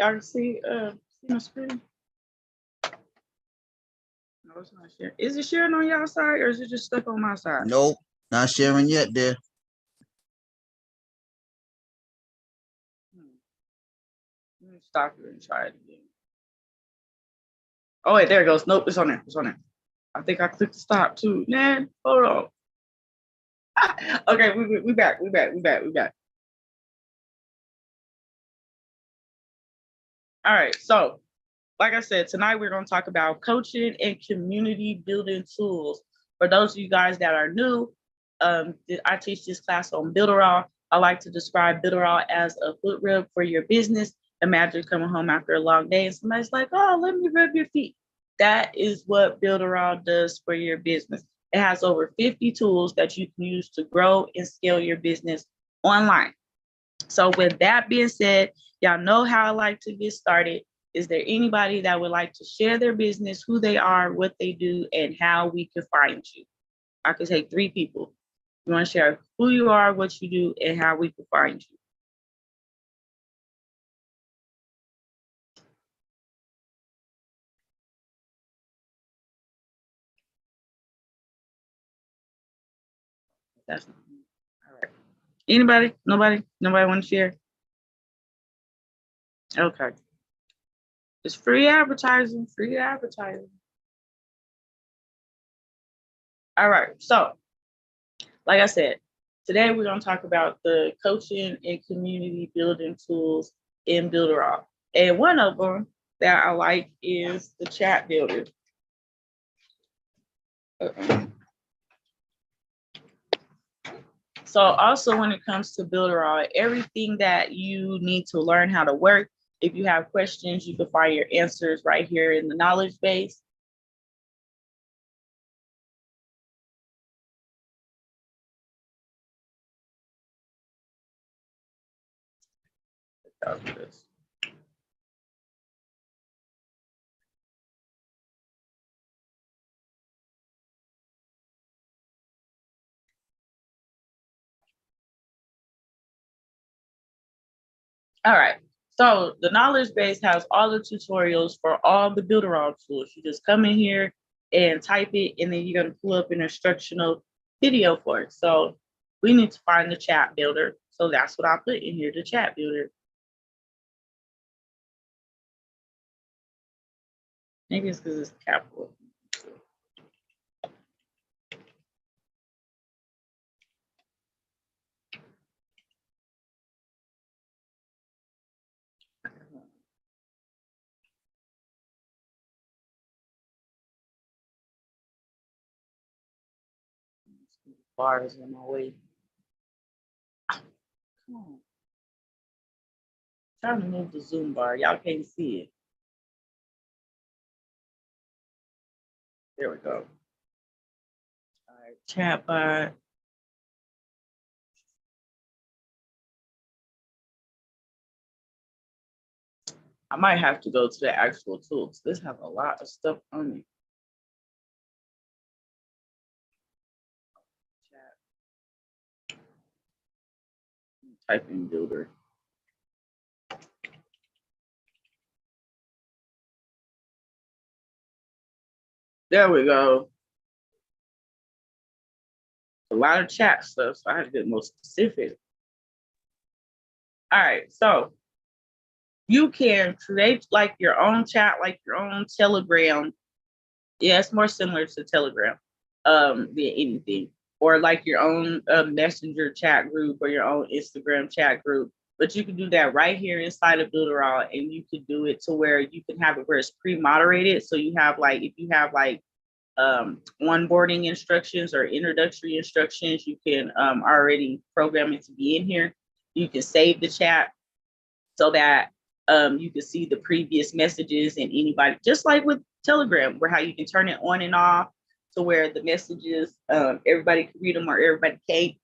Y'all can see my screen? No, it's not sharing. Is it sharing on y'all side or is it just stuck on my side? Nope, not sharing yet there. Let me stop it and try it again. Oh wait, there it goes. Nope, it's on there. It's on there. I think I clicked stop too. Man, hold on. Okay, we back. All right, so like I said, tonight we're going to talk about coaching and community building tools. For those of you guys that are new, I teach this class on Builderall. I like to describe Builderall as a foot rub for your business. Imagine coming home after a long day and somebody's like, oh, let me rub your feet. That is what Builderall does for your business. It has over 50 tools that you can use to grow and scale your business online. So with that being said, y'all know how I like to get started. Is there anybody that would like to share their business, who they are, what they do, and how we can find you? I could take 3 people. You want to share who you are, what you do, and how we can find you? That's all right. Anybody? Nobody? Nobody want to share? Okay. It's free advertising, free advertising. All right. So, like I said, today we're going to talk about the coaching and community building tools in Builderall. And one of them that I like is the chat builder. So also when it comes to Builderall, everything that you need to learn how to work, if you have questions, you can find your answers right here in the knowledge base. All right, so the knowledge base has all the tutorials for all the Builderall tools. You just come in here and type it, and then you're gonna pull up an instructional video for it. So we need to find the chat builder. So that's what I put in here, the chat builder. Maybe it's because it's capital. Bars in my way. Come on. Trying to move the Zoom bar. Y'all can't see it. There we go. All right, chat bar. I might have to go to the actual tools. This has a lot of stuff on it. Chat. Type in builder. There we go. A lot of chat stuff, so I had to get more specific. All right, so you can create like your own chat, like your own Telegram. Yeah, it's more similar to Telegram than anything. Or like your own messenger chat group or your own Instagram chat group. But you can do that right here inside of Builderall, and you can do it to where you can have it where it's pre-moderated. So you have like, if you have like onboarding instructions or introductory instructions, you can already program it to be in here. You can save the chat so that you can see the previous messages and anybody, just like with Telegram, where how you can turn it on and off to where the messages, everybody can read them or everybody can't.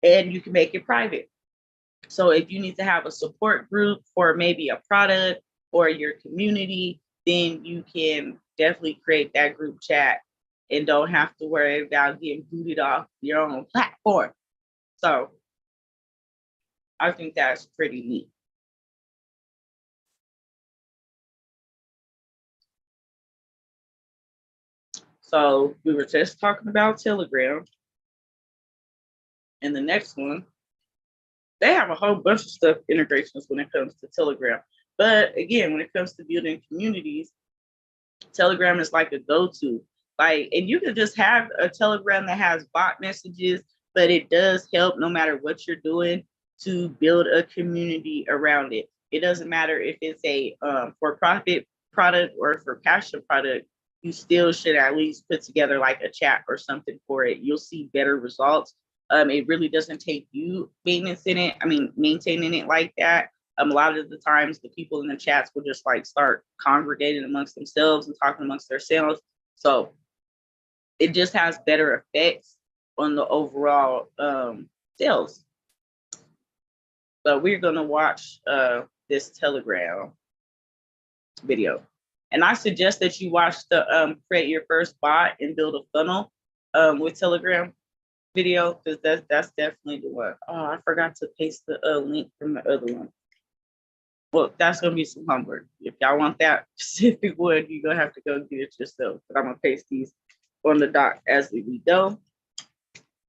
And you can make it private. So if you need to have a support group for maybe a product or your community, then you can definitely create that group chat and don't have to worry about getting booted off your own platform. So I think that's pretty neat. So we were just talking about Telegram. And the next one, they have a whole bunch of stuff integrations when it comes to Telegram. But again, when it comes to building communities, Telegram is like a go-to. Like, and you can just have a Telegram that has bot messages, but it does help no matter what you're doing to build a community around it. It doesn't matter if it's a for-profit product or for passion product, you still should at least put together like a chat or something for it. You'll see better results. It really doesn't take you maintaining it like that. A lot of the times the people in the chats will just like start congregating amongst themselves and talking amongst themselves. So it just has better effects on the overall sales. So we're gonna watch this Telegram video. And I suggest that you watch the create your first bot and build a funnel with Telegram video, because that's definitely the one. Oh, I forgot to paste the link from the other one. Well, that's gonna be some homework. If y'all want that specific one, you're gonna have to go get it yourself. But I'm gonna paste these on the doc as we go.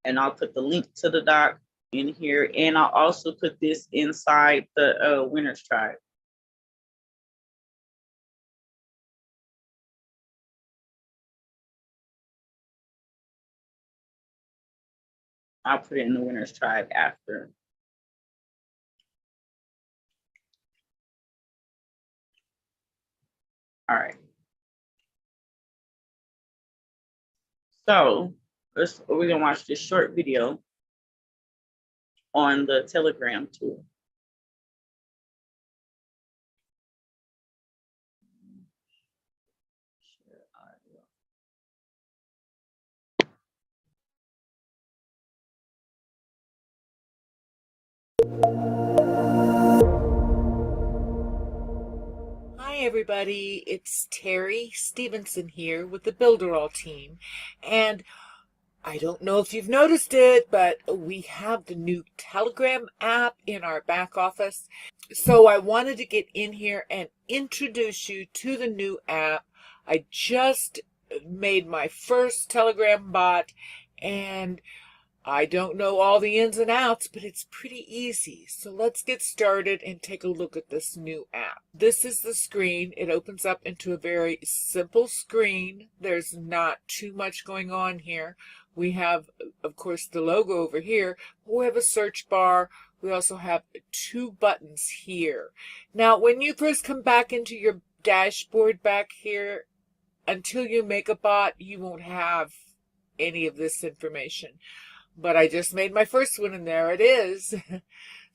And I'll put the link to the doc in here. And I'll also put this inside the Winners Tribe. I'll put it in the Winners Tribe after. All right. So we're gonna watch this short video on the Telegram tool. Hi everybody, it's Terry Stevenson here with the Builderall team, and I don't know if you've noticed it, but we have the new Telegram app in our back office. So I wanted to get in here and introduce you to the new app. I just made my first Telegram bot, and I don't know all the ins and outs, but it's pretty easy. So let's get started and take a look at this new app. This is the screen. It opens up into a very simple screen. There's not too much going on here. We have, of course, the logo over here. We have a search bar. We also have 2 buttons here. Now, when you first come back into your dashboard back here, until you make a bot, you won't have any of this information. But I just made my first one, and there it is.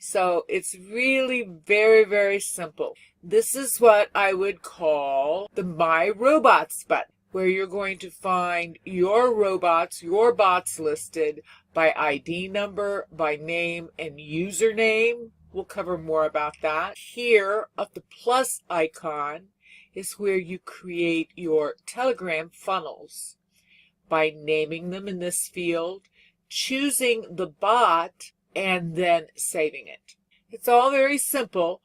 So it's really very, very simple. This is what I would call the My Robots button, where you're going to find your robots, your bots listed by ID number, by name, and username. We'll cover more about that. Here, at the plus icon, is where you create your Telegram funnels by naming them in this field, choosing the bot, and then saving it. It's all very simple,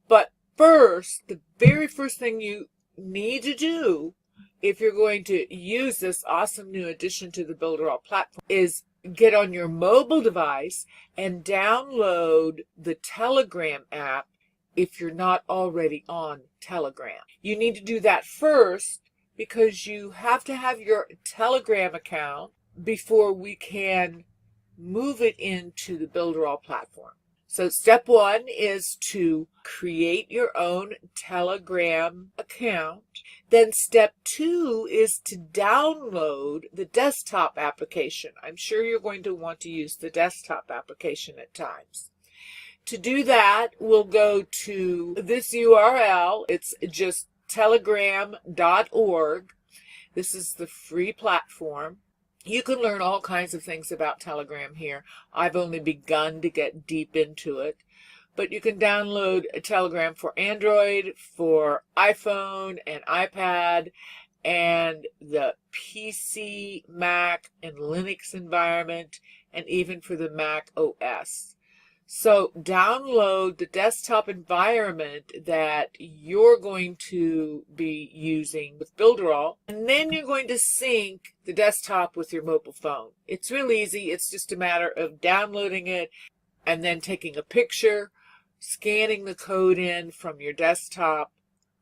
but first, the very first thing you need to do if you're going to use this awesome new addition to the Builderall platform is get on your mobile device and download the Telegram app if you're not already on Telegram. You need to do that first because you have to have your Telegram account before we can move it into the Builderall platform. So step 1 is to create your own Telegram account. Then step 2 is to download the desktop application. I'm sure you're going to want to use the desktop application at times. To do that, we'll go to this URL. It's just telegram.org. This is the free platform. You can learn all kinds of things about Telegram here. I've only begun to get deep into it. But you can download a Telegram for Android, for iPhone and iPad, and the PC, Mac, and Linux environment, and even for the Mac OS. So download the desktop environment that you're going to be using with Builderall, and then you're going to sync the desktop with your mobile phone. It's real easy. It's just a matter of downloading it and then taking a picture, scanning the code in from your desktop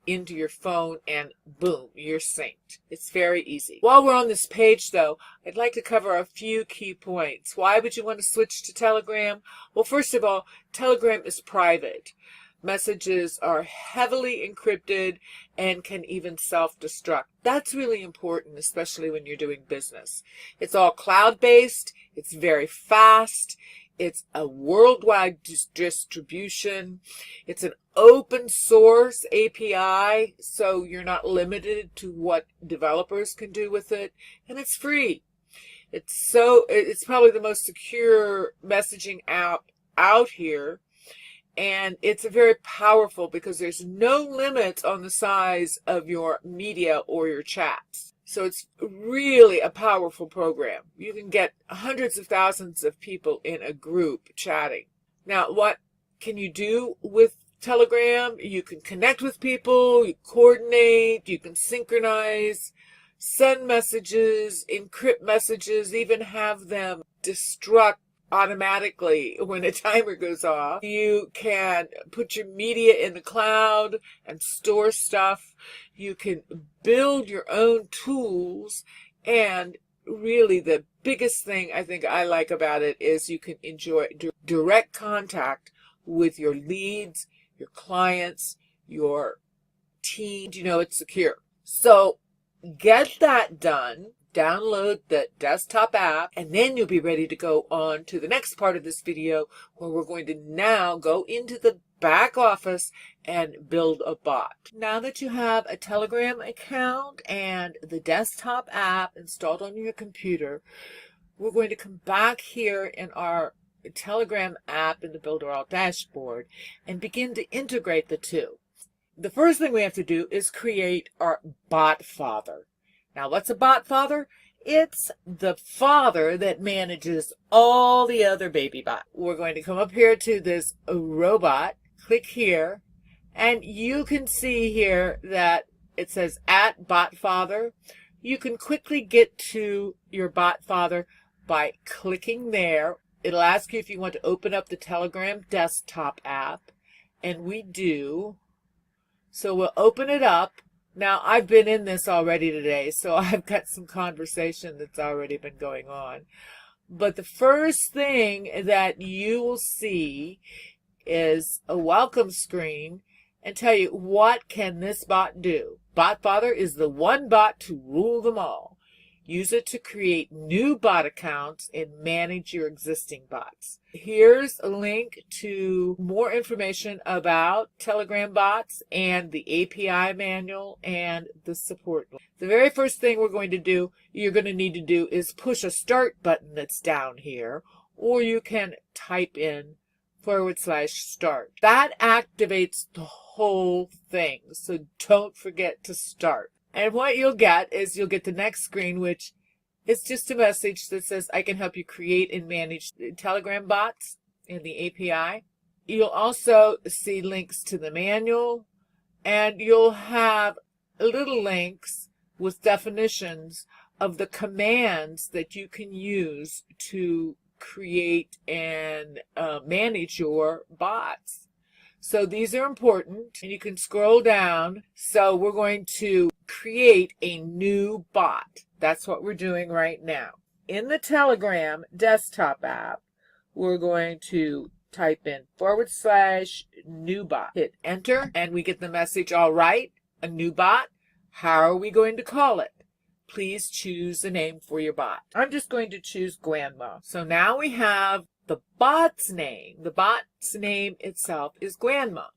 into your phone, and boom, you're synced. It's very easy. While we're on this page though, I'd like to cover a few key points. Why would you want to switch to Telegram? Well, first of all, Telegram is private. Messages are heavily encrypted and can even self-destruct. That's really important, especially when you're doing business. It's all cloud-based. It's very fast. It's a worldwide distribution. It's an open source API, so you're not limited to what developers can do with it. And it's free. It's probably the most secure messaging app out here. And it's very powerful because there's no limit on the size of your media or your chats. So it's really a powerful program. You can get hundreds of thousands of people in a group chatting. Now, what can you do with Telegram? You can connect with people, you coordinate, you can synchronize, send messages, encrypt messages, even have them destruct automatically when a timer goes off. You can put your media in the cloud and store stuff. You can build your own tools, and really the biggest thing I think I like about it is you can enjoy direct contact with your leads, your clients, your team. You know it's secure. So get that done. Download the desktop app, and then you'll be ready to go on to the next part of this video where we're going to now go into the back office and build a bot. Now that you have a Telegram account and the desktop app installed on your computer, we're going to come back here in our Telegram app in the Builderall dashboard and begin to integrate the two. The first thing we have to do is create our bot father. Now, what's a bot father? It's the father that manages all the other baby bots. We're going to come up here to this robot, click here, and you can see here that it says at bot father. You can quickly get to your bot father by clicking there. It'll ask you if you want to open up the Telegram desktop app, and we do. So we'll open it up. Now, I've been in this already today, so I've got some conversation that's already been going on. But the first thing that you will see is a welcome screen and tell you what can this bot do. Bot Father is the one bot to rule them all. Use it to create new bot accounts and manage your existing bots. Here's a link to more information about Telegram bots and the API manual and the support. The very first thing you're going to need to do is push a start button that's down here, or you can type in /start. That activates the whole thing, so don't forget to start. And what you'll get is you'll get the next screen, which is just a message that says, I can help you create and manage Telegram bots in the API. You'll also see links to the manual, and you'll have little links with definitions of the commands that you can use to create and manage your bots. So these are important, and you can scroll down. So we're going to create a new bot. That's what we're doing right now. In the Telegram desktop app, we're going to type in /new bot. Hit enter, and we get the message, all right, a new bot. How are we going to call it? Please choose a name for your bot. I'm just going to choose Grandma. So now we have the bot's name. The bot's name itself is Grandma,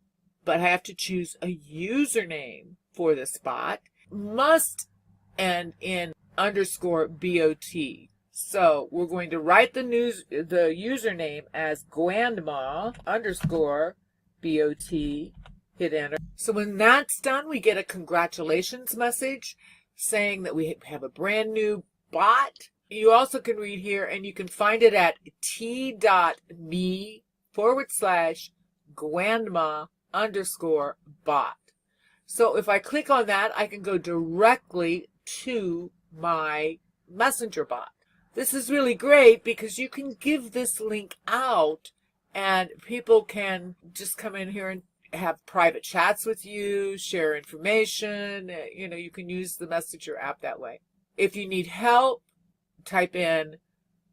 but I have to choose a username for this bot. Must end in _bot. So we're going to write the username as Grandma _bot. Hit enter. So when that's done, we get a congratulations message saying that we have a brand new bot. You also can read here, and you can find it at t.me /grandma_bot. So if I click on that, I can go directly to my messenger bot. This is really great because you can give this link out and people can just come in here and have private chats with you, share information. You can use the messenger app that way. If you need help, type in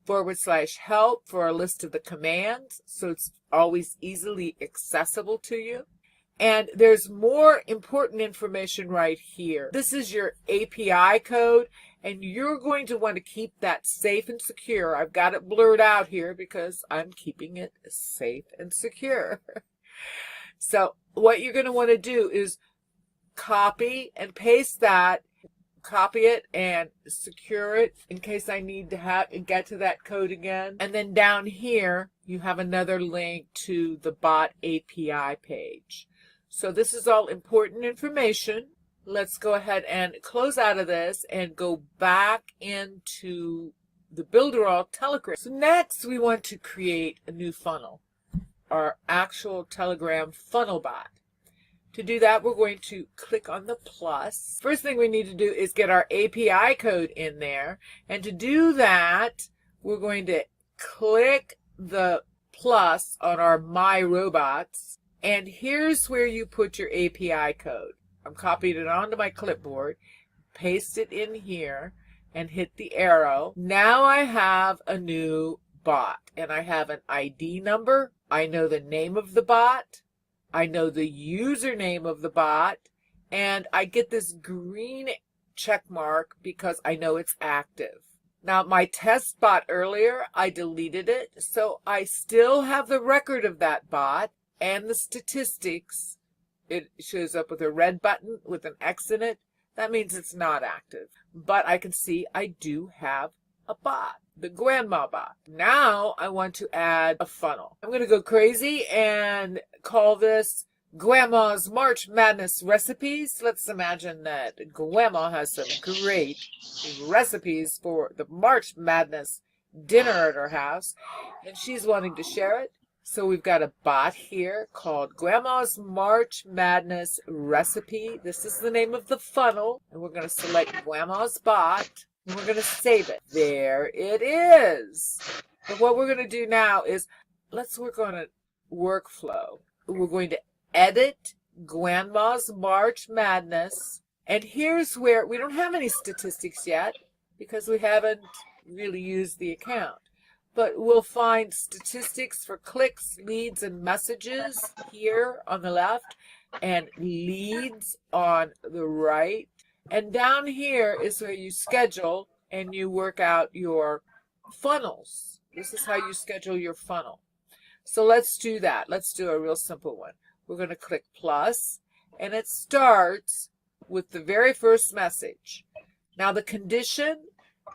/help for a list of the commands, so it's always easily accessible to you. And there's more important information right here. This is your API code, and you're going to want to keep that safe and secure. I've got it blurred out here because I'm keeping it safe and secure. So what you're going to want to do is copy and paste that, copy it and secure it in case I need to get to that code again. And then down here, you have another link to the bot API page. So this is all important information. Let's go ahead and close out of this and go back into the Builderall Telegram. So next we want to create a new funnel, our actual Telegram funnel bot. To do that, we're going to click on the plus. First thing we need to do is get our API code in there. And to do that, we're going to click the plus on our My Robots. And here's where you put your API code. I'm copying it onto my clipboard, paste it in here, and hit the arrow. Now I have a new bot, and I have an ID number. I know the name of the bot. I know the username of the bot, and I get this green check mark because I know it's active. Now, my test bot earlier, I deleted it, so I still have the record of that bot and the statistics. It shows up with a red button with an X in it. That means it's not active. But I can see I do have a bot, the grandma bot. Now I want to add a funnel. I'm going to go crazy and call this Grandma's March Madness Recipes. Let's imagine that Grandma has some great recipes for the March Madness dinner at her house, and she's wanting to share it. So we've got a bot here called Grandma's March Madness Recipe. This is the name of the funnel, and we're going to select Grandma's bot, and we're going to save it. There it is. And what we're going to do now is let's work on a workflow. We're going to edit Grandma's March Madness, and here's where we don't have any statistics yet because we haven't really used the account. But we'll find statistics for clicks, leads, and messages here on the left, and leads on the right. And down here is where you schedule and you work out your funnels. This is how you schedule your funnel. So let's do that. Let's do a real simple one. We're going to click plus, and it starts with the very first message. Now the condition,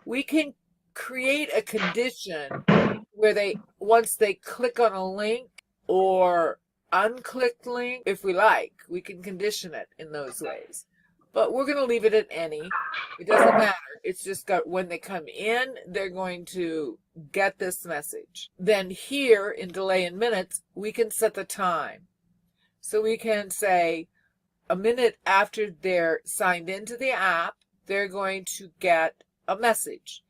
we can create a condition where once they click on a link or unclicked link, if we like, we can condition it in those ways. But we're going to leave it at any. It doesn't matter. It's just got when they come in, they're going to get this message. Then here in delay in minutes, we can set the time. So we can say a minute after they're signed into the app, they're going to get a message.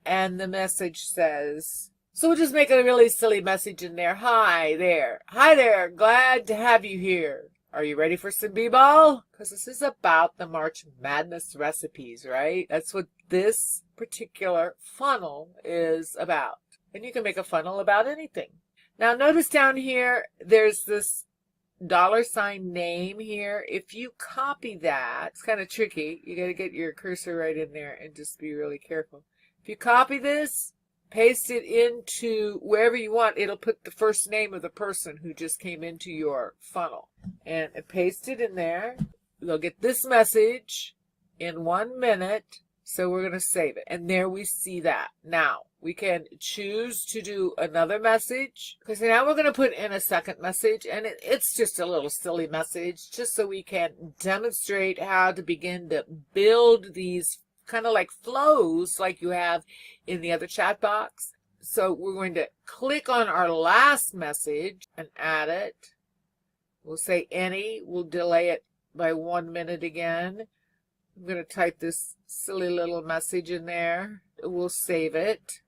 And the message says, so we'll just make a really silly message in there. Hi there. Hi there. Glad to have you here. Are you ready for some b-ball? Because this is about the March Madness recipes, right? That's what this particular funnel is about. And you can make a funnel about anything. Now notice down here, there's this $ name here. If you copy that, it's kind of tricky. You got to get your cursor right in there and just be really careful. If you copy this, paste it into wherever you want, it'll put the first name of the person who just came into your funnel. And paste it in there. They'll get this message in 1 minute. So we're going to save it. And there we see that. Now, we can choose to do another message. Because now we're going to put in a second message. And it's just a little silly message, just so we can demonstrate how to begin to build these kind of like flows like you have in the other chat box. So we're going to click on our last message and add it. We'll say any. We'll delay it by 1 minute again. I'm going to type this silly little message in there. We'll save it.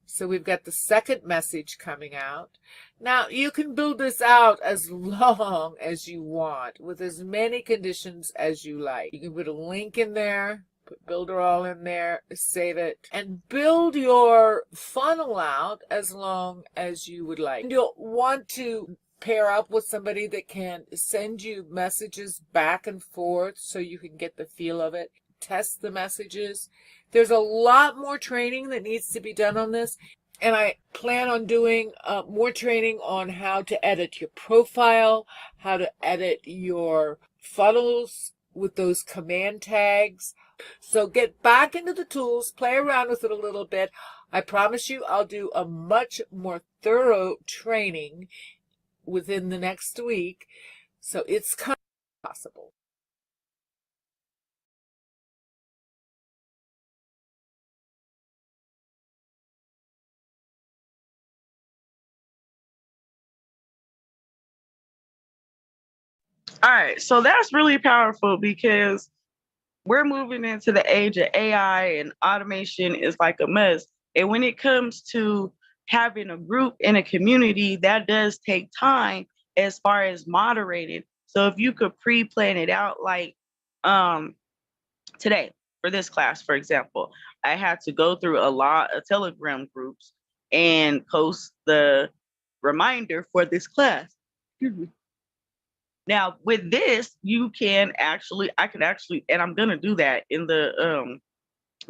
So we've got the second message coming out. Now you can build this out as long as you want with as many conditions as you like. You can put a link in there, put Builderall in there, save it, and build your funnel out as long as you would like. You'll want to pair up with somebody that can send you messages back and forth so you can get the feel of it. Test the messages. There's a lot more training that needs to be done on this, and I plan on doing more training on how to edit your profile, how to edit your funnels with those command tags. So get back into the tools, play around with it a little bit. I promise you I'll do a much more thorough training within the next week, so it's kind of possible. All right, so that's really powerful because we're moving into the age of AI and automation is like a must. And when it comes to having a group in a community, that does take time as far as moderating. So if you could pre-plan it out, like today for this class, for example, I had to go through a lot of Telegram groups and post the reminder for this class. Excuse me. Now with this, I can actually, and I'm gonna do that in the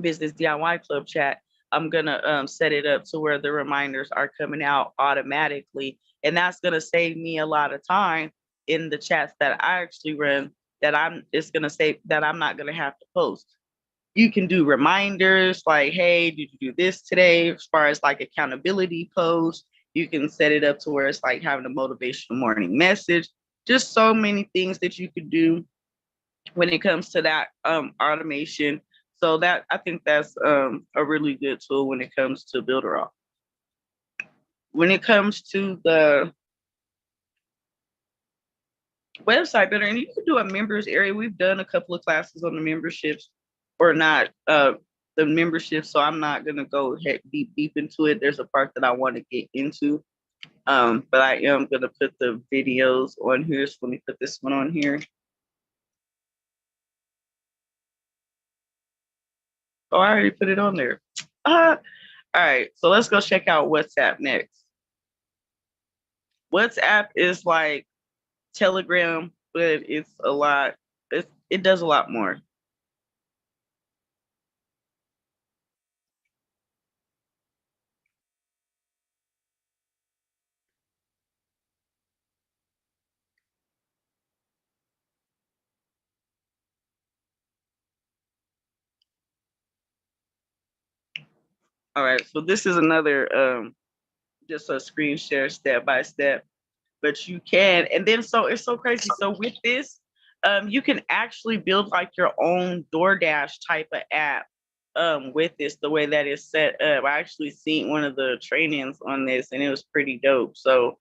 business DIY club chat. I'm gonna set it up to where the reminders are coming out automatically, and that's gonna save me a lot of time in the chats that I actually run. It's gonna say that I'm not gonna have to post. You can do reminders like, hey, did you do this today? As far as like accountability posts, you can set it up to where it's like having a motivational morning message. Just so many things that you could do when it comes to that automation. So that I think that's a really good tool when it comes to Builderall. When it comes to the website builder, and you can do a members area. We've done a couple of classes on the memberships, or not the membership. So I'm not gonna go deep into it. There's a part that I want to get into. But I am gonna put the videos on here. So let me put this one on here. Oh, I already put it on there. All right, so let's go check out WhatsApp next. WhatsApp is like Telegram, but it's a lot. It does a lot more. All right, so this is another just a screen share step by step, but you can, and then so it's so crazy. So with this, you can actually build like your own DoorDash type of app with this, the way that it's set up. I actually seen one of the trainings on this and it was pretty dope. So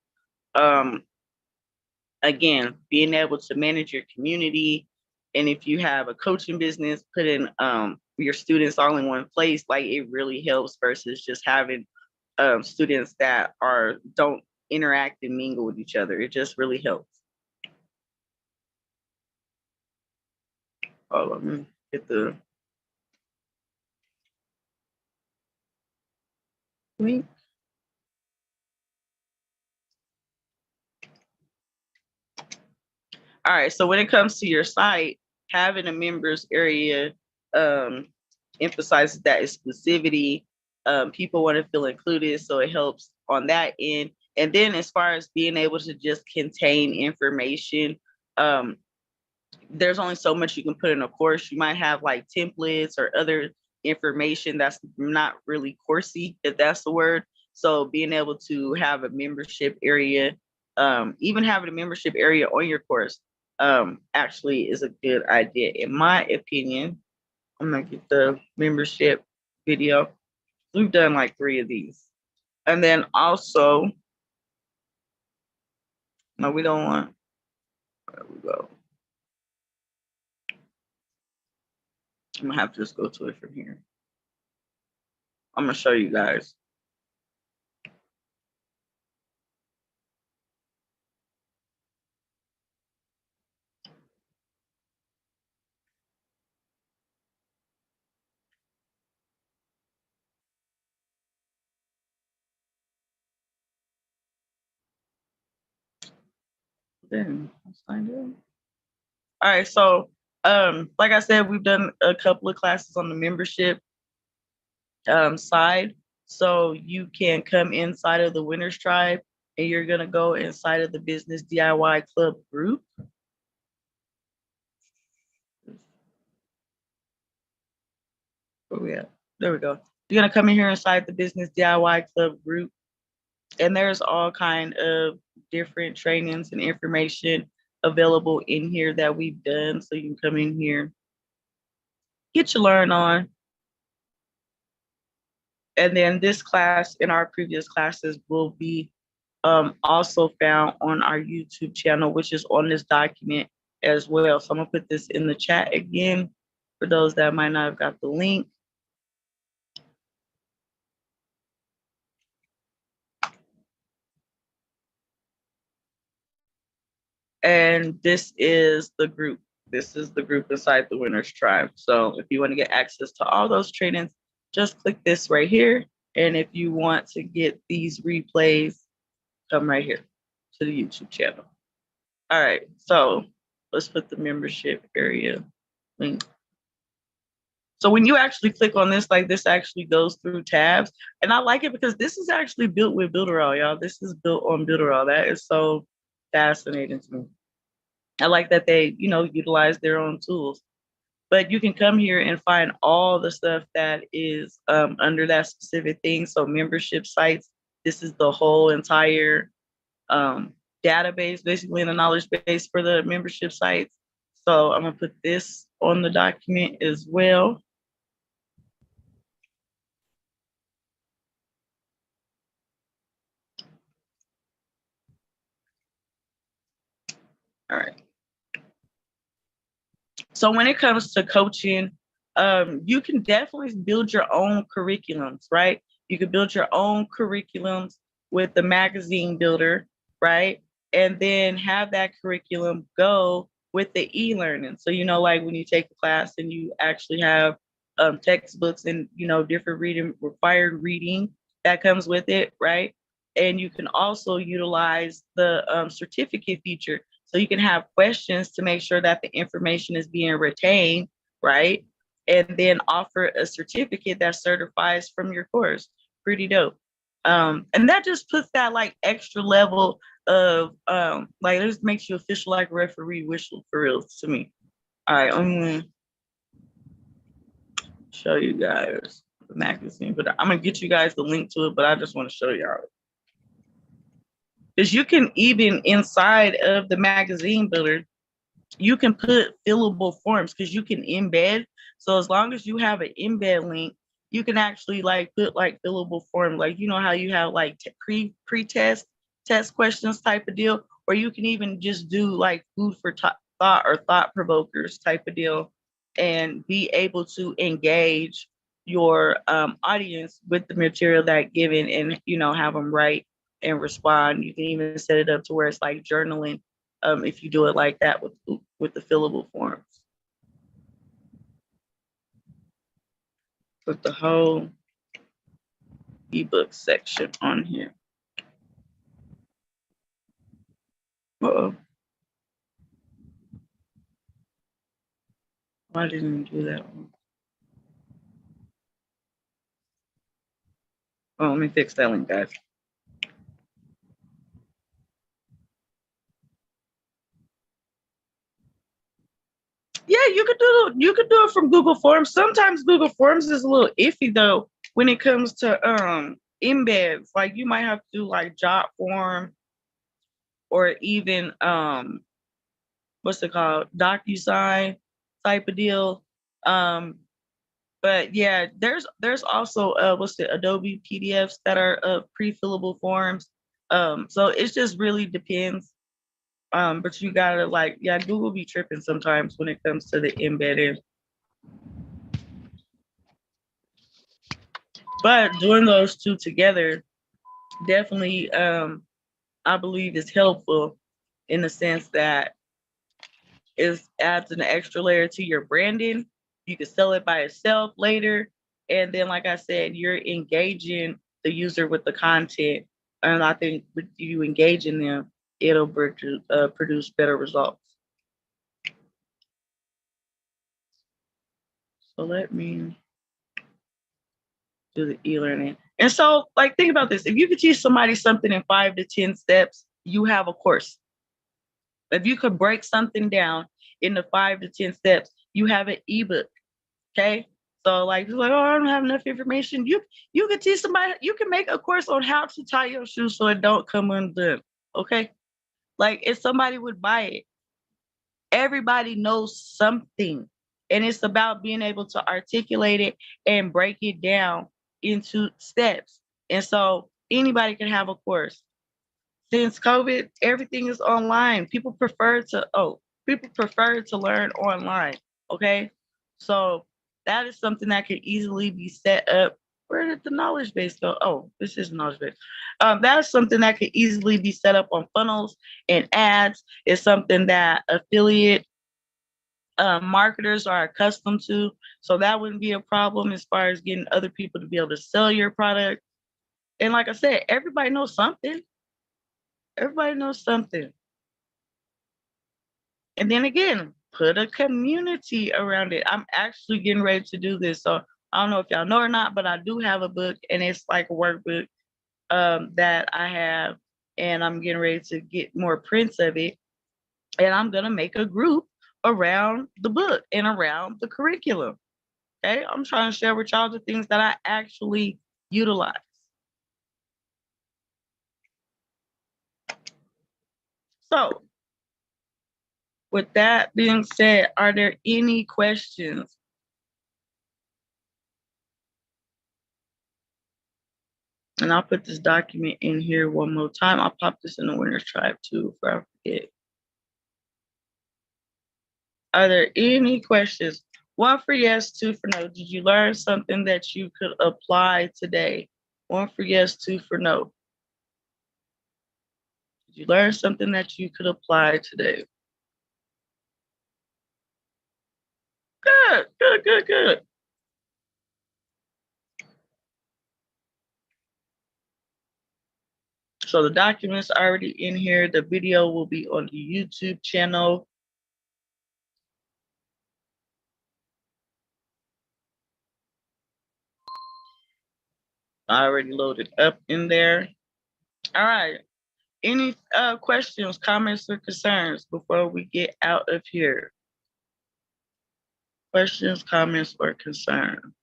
again, being able to manage your community, and if you have a coaching business, putting your students all in one place, like it really helps versus just having students that don't interact and mingle with each other. It just really helps. Oh, let me get the link. All right, so when it comes to your site, having a members area emphasizes that exclusivity. People want to feel included, so it helps on that end. And then as far as being able to just contain information, there's only so much you can put in a course. You might have like templates or other information that's not really coursey, if that's the word. So being able to have a membership area, even having a membership area on your course, actually is a good idea, in my opinion. I'm gonna get the membership video. We've done like 3 of these. And then also, no, we don't want, where we go. I'm gonna have to just go to it from here. I'm gonna show you guys. Then I signed in. All right, so like I said, we've done a couple of classes on the membership side. So you can come inside of the Winners Tribe and you're gonna go inside of the Business DIY Club group. Where we at? There we go. You're gonna come in here inside the Business DIY Club group, and there's all kind of different trainings and information available in here that we've done. So you can come in here, get your learn on. And then this class and our previous classes will be also found on our YouTube channel, which is on this document as well. So I'm gonna put this in the chat again for those that might not have got the link. And this is the group. This is the group inside the Winners Tribe. So if you want to get access to all those trainings, just click this right here. And if you want to get these replays, come right here to the YouTube channel. All right, so let's put the membership area link. So when you actually click on this, like this actually goes through tabs. And I like it because this is actually built with Builderall, y'all. This is built on Builderall. That is so fascinating to me. I like that they, utilize their own tools. But you can come here and find all the stuff that is under that specific thing. So membership sites, this is the whole entire database, basically in the knowledge base for the membership sites. So I'm gonna put this on the document as well. All right. So when it comes to coaching, you can definitely build your own curriculums, right? You can build your own curriculums with the magazine builder, right? And then have that curriculum go with the e-learning. So, like when you take a class and you actually have textbooks and, different required reading that comes with it, right? And you can also utilize the certificate feature. So you can have questions to make sure that the information is being retained, right? And then offer a certificate that certifies from your course. Pretty dope. And that just puts that like extra level of like this makes you official like referee whistle for real to me. All right, I'm gonna show you guys the magazine, but I'm gonna get you guys the link to it, but I just want to show y'all. Because you can even inside of the magazine builder, you can put fillable forms because you can embed. So as long as you have an embed link, you can actually like put like fillable form, like how you have like pre-test test questions type of deal, or you can even just do like food for thought or thought provokers type of deal, and be able to engage your audience with the material that given, and have them write and respond. You can even set it up to where it's like journaling if you do it like that with the fillable forms. Put the whole ebook section on here. Uh-oh. Why didn't I do that one? Oh, let me fix that link, guys. Yeah, you could do it from Google Forms. Sometimes Google Forms is a little iffy though when it comes to embeds. Like you might have to do like Jotform or even what's it called, DocuSign type of deal. But yeah, there's also what's the Adobe PDFs that are pre-fillable forms. So it just really depends. But you gotta like, yeah, Google be tripping sometimes when it comes to the embedding. But doing those two together definitely, I believe, is helpful in the sense that it adds an extra layer to your branding. You can sell it by itself later. And then, like I said, you're engaging the user with the content. And I think with you engaging them, it'll produce better results. So let me do the e-learning. And so, like, think about this. If you could teach somebody something in 5 to 10 steps, you have a course. If you could break something down into 5 to 10 steps, you have an ebook. Okay. So like, oh, I don't have enough information. You could teach somebody, you can make a course on how to tie your shoes so it don't come undone. Okay. Like if somebody would buy it, everybody knows something. And it's about being able to articulate it and break it down into steps. And so anybody can have a course. Since COVID, everything is online. People prefer to learn online. Okay. So that is something that could easily be set up. Where did the knowledge base go? Oh, this is knowledge base. That is something that could easily be set up on funnels and ads. It's something that affiliate marketers are accustomed to. So that wouldn't be a problem as far as getting other people to be able to sell your product. And like I said, everybody knows something. Everybody knows something. And then again, put a community around it. I'm actually getting ready to do this. So I don't know if y'all know or not, but I do have a book and it's like a workbook that I have. And I'm getting ready to get more prints of it. And I'm going to make a group around the book and around the curriculum. Okay. I'm trying to share with y'all the things that I actually utilize. So, with that being said, are there any questions? And I'll put this document in here one more time. I'll pop this in the Winners Tribe too, before I forget. Are there any questions? 1 for yes, 2 for no. Did you learn something that you could apply today? 1 for yes, 2 for no. Did you learn something that you could apply today? Good, good, good, good. So the document's already in here. The video will be on the YouTube channel. I already loaded up in there. All right. Any questions, comments, or concerns before we get out of here? Questions, comments, or concerns?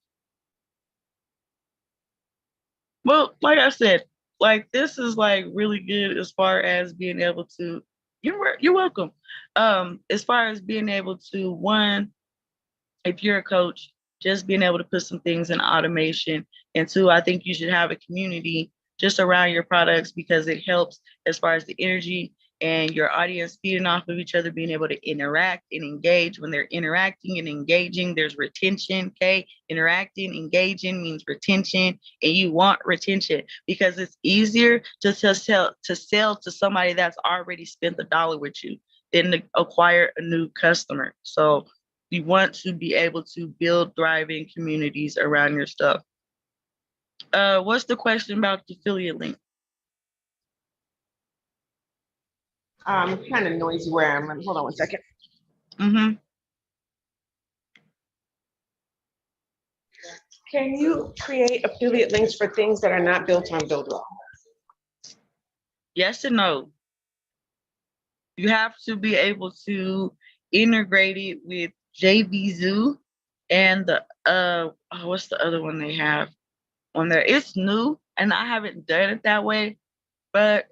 Well, like I said, like this is like really good as far as being able to. You're welcome. As far as being able to, one, if you're a coach, just being able to put some things in automation, and two, I think you should have a community just around your products because it helps as far as the energy and your audience feeding off of each other, being able to interact and engage. When they're interacting and engaging, there's retention. Okay, interacting, engaging means retention, and you want retention because it's easier to sell to somebody that's already spent $1 with you than to acquire a new customer. So you want to be able to build thriving communities around your stuff. What's the question about the affiliate link? Kind of noisy where I'm. Hold on 1 second. Mm-hmm. Can you create affiliate links for things that are not built on Builderall? Yes and no. You have to be able to integrate it with JVZoo and the what's the other one they have on there? It's new and I haven't done it that way, but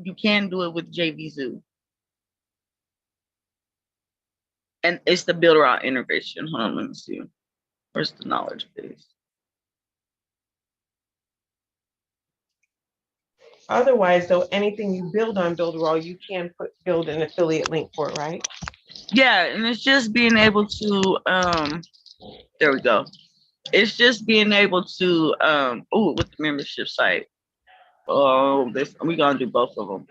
you can do it with JVZoo. And it's the Builderall integration. Hold on, let me see. Where's the knowledge base? Otherwise, though, anything you build on Builderall, you can build an affiliate link for it, right? Yeah, and it's just being able to there we go. It's just being able to with the membership site. Oh, this we're gonna do both of them.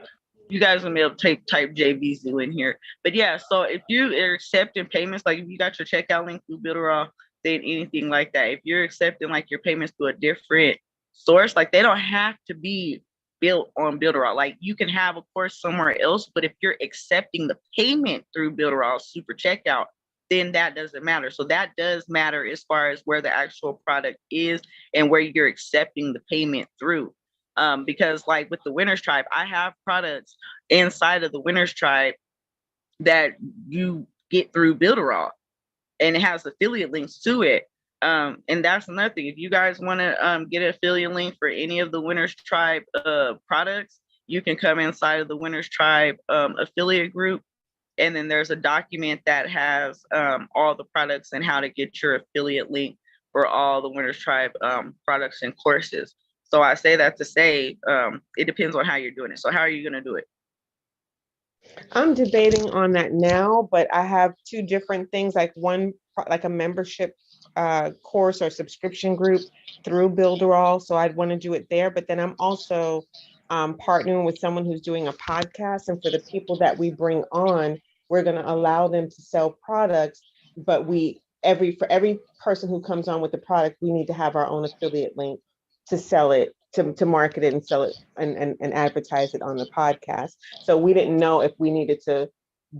You guys gonna be able to type JVZoo in here. But yeah, so if you are accepting payments, like if you got your checkout link through Builderall, then anything like that. If you're accepting like your payments through a different source, like they don't have to be built on Builderall. Like you can have a course somewhere else, but if you're accepting the payment through Builderall Super Checkout, then that doesn't matter. So that does matter as far as where the actual product is and where you're accepting the payment through. Because like with the Winners Tribe, I have products inside of the Winners Tribe that you get through Builderall, and it has affiliate links to it. And that's another thing. If you guys want to get an affiliate link for any of the Winners Tribe products, you can come inside of the Winners Tribe affiliate group. And then there's a document that has all the products and how to get your affiliate link for all the Winners Tribe products and courses. So I say that to say, it depends on how you're doing it. So how are you going to do it? I'm debating on that now, but I have two different things, like one, like a membership course or subscription group through Builderall. So I'd want to do it there. But then I'm also partnering with someone who's doing a podcast. And for the people that we bring on, we're going to allow them to sell products. But for every person who comes on with the product, we need to have our own affiliate link to sell it, to market it and sell it and advertise it on the podcast. So we didn't know if we needed to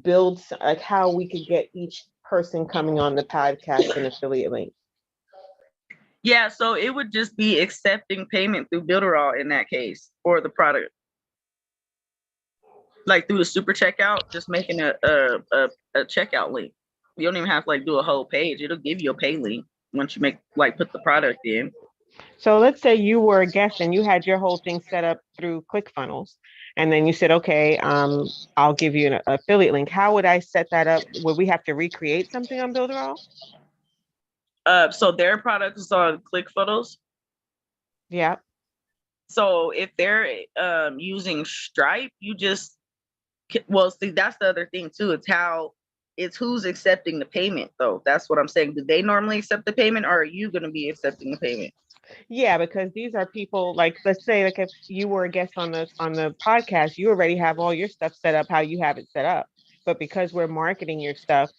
build, like how we could get each person coming on the podcast an affiliate link. Yeah, so it would just be accepting payment through Builderall in that case for the product. Like through the super checkout, just making a checkout link. You don't even have to like do a whole page. It'll give you a pay link once you put the product in. So let's say you were a guest and you had your whole thing set up through ClickFunnels, and then you said, okay, I'll give you an affiliate link. How would I set that up? Would we have to recreate something on Builderall? So their product is on ClickFunnels. Yeah. So if they're using Stripe, you just, well, see, that's the other thing too. It's who's accepting the payment though. That's what I'm saying. Do they normally accept the payment, or are you going to be accepting the payment? Yeah, because these are people, like, let's say, like, if you were a guest on the podcast, you already have all your stuff set up how you have it set up. But because we're marketing your stuff,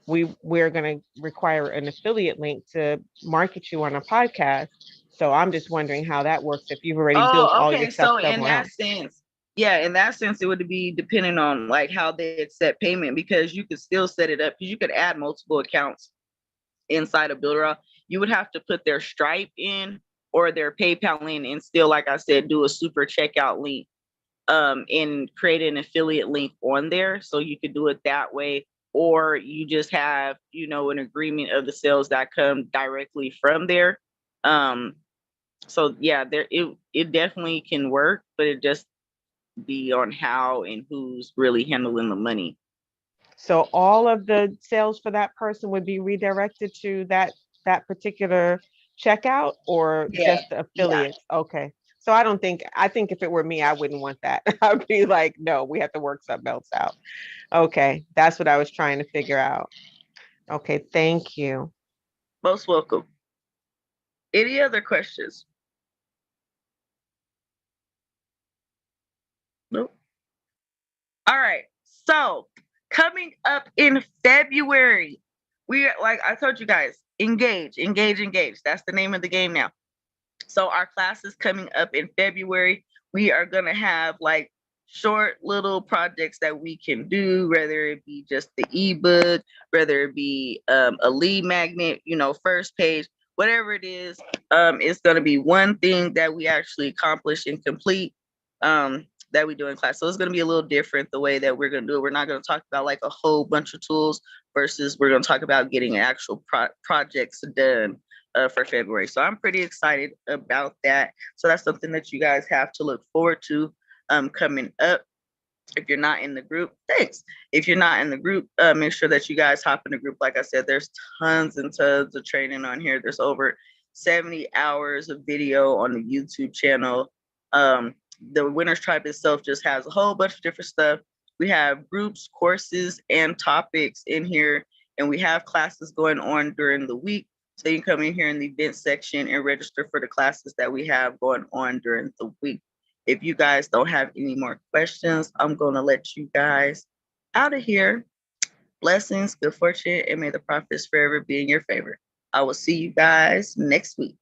we're going to require an affiliate link to market you on a podcast. So I'm just wondering how that works if you've already built all your stuff So in somewhere that else. sense, yeah, in that sense, it would be depending on like how they accept payment, because you could still set it up, because you could add multiple accounts inside of Builderall. You would have to put their Stripe in or their PayPal in, and still, like I said, do a super checkout link and create an affiliate link on there. So you could do it that way, or you just have, an agreement of the sales that come directly from there. So yeah, it definitely can work, but it just be on how and who's really handling the money. So all of the sales for that person would be redirected to that particular checkout, or just the affiliates? Yeah. Okay. So I think if it were me, I wouldn't want that. I'd be like, no, we have to work something else out. Okay. That's what I was trying to figure out. Okay. Thank you. Most welcome. Any other questions? Nope. All right. So coming up in February, we are, like I told you guys, engage. That's the name of the game now. So our class is coming up in February. We are going to have like short little projects that we can do, whether it be just the ebook, whether it be a lead magnet, first page, whatever it is. It's going to be one thing that we actually accomplish and complete that we do in class. So it's going to be a little different the way that we're going to do it. We're not going to talk about like a whole bunch of tools, versus we're going to talk about getting actual projects done for February. So I'm pretty excited about that. So that's something that you guys have to look forward to coming up. If you're not in the group, thanks. If you're not in the group, make sure that you guys hop in the group. Like I said, there's tons and tons of training on here. There's over 70 hours of video on the YouTube channel. The Winners Tribe itself just has a whole bunch of different stuff. We have groups, courses, and topics in here, and we have classes going on during the week. So you can come in here in the event section and register for the classes that we have going on during the week. If you guys don't have any more questions, I'm going to let you guys out of here. Blessings, good fortune, and may the profits forever be in your favor. I will see you guys next week.